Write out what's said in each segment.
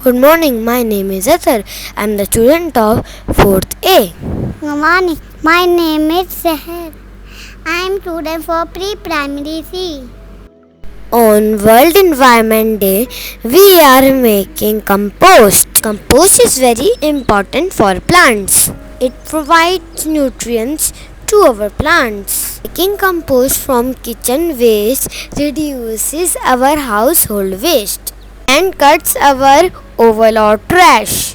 Good morning, my name is Athar. I am the student of 4th A. Good morning. My name is Seher. I am student for pre-primary C. On World Environment Day, we are making compost. Compost is very important for plants. It provides nutrients to our plants. Making compost from kitchen waste reduces our household waste and cuts our overall trash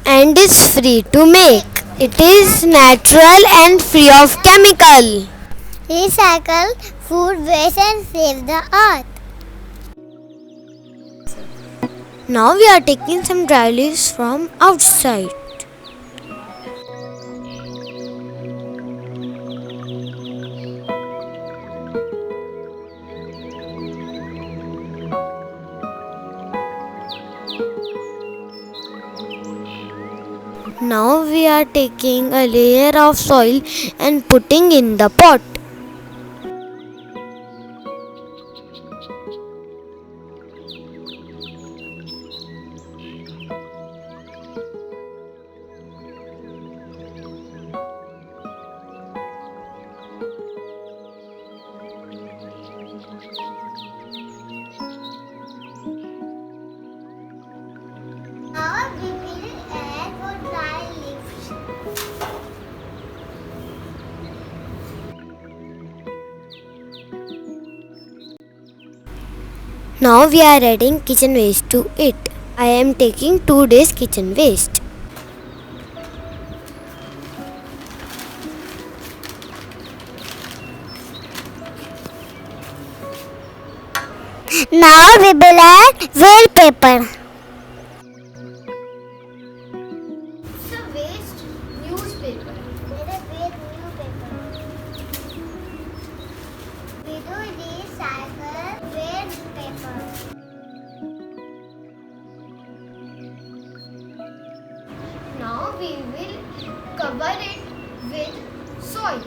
and is free to make. It is natural and free of chemical. Recycle food waste and save the earth. Now we are taking some dry leaves from outside. Now we are taking a layer of soil and putting in the pot. Now we will add for dry leaves. Now we are adding kitchen waste to it. I am taking 2 days kitchen waste. Now we will add wallpaper. So waste newspaper. We do recycle waste paper. Now we will cover it with soil.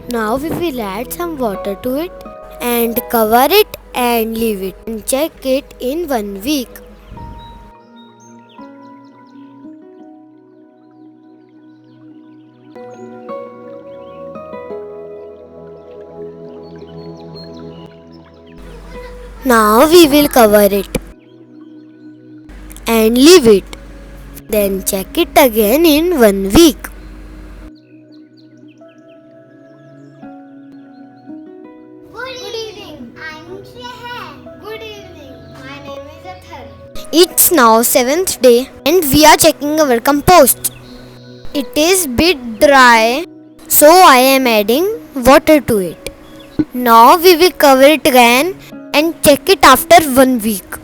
Now we will add some water to it and cover it and leave it and check it in 1 week. Now we will cover it and leave it. Then check it again in 1 week. Good evening. I'm Seher. Good evening. My name is Athar. It's now 7th day and we are checking our compost. It is bit dry, so I am adding water to it. Now we will cover it again and check it after 1 week.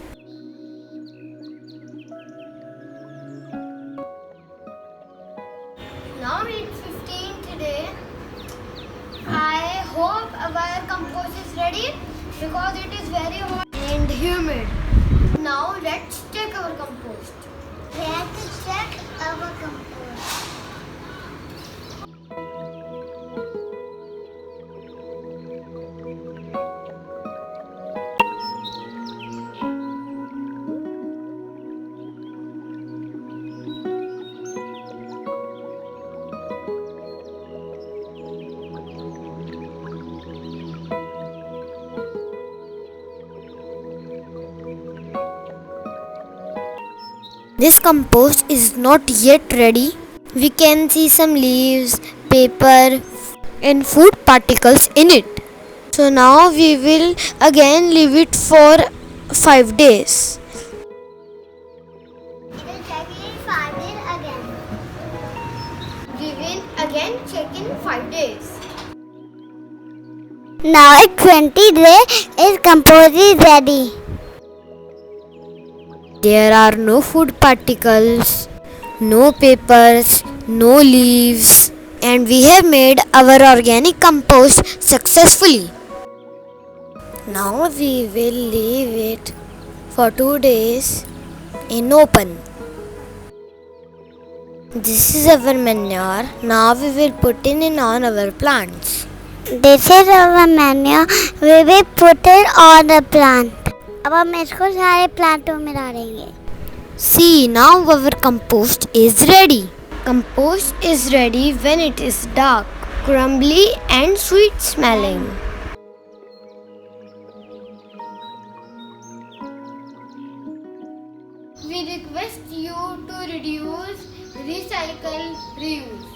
Now it's 15th day. I hope our compost is ready because it is very hot and humid. Now let's check our compost. We have to check our compost. This compost is not yet ready. We can see some leaves, paper and food particles in it. So now we will again leave it for 5 days. We will check in 5 days again. We will again check in 5 days. Now at 20 days, its compost is ready. There are no food particles No papers, no leaves, and we have made our organic compost successfully. Now we will leave it for 2 days in open. This is our manure. Now we will put in on our plants. This is our manure. We will put it on the plant. अब हम इसको सारे प्लांटों में डालेंगे. See, now our compost is ready. Compost is ready when it is dark, crumbly and sweet smelling. We request you to reduce, recycle, reuse.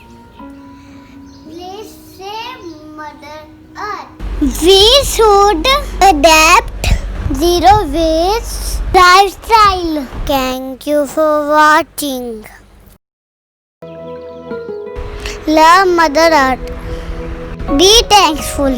Please save Mother Earth. We should adapt zero waste lifestyle. Thank you for watching. Love Mother Earth. Be thankful.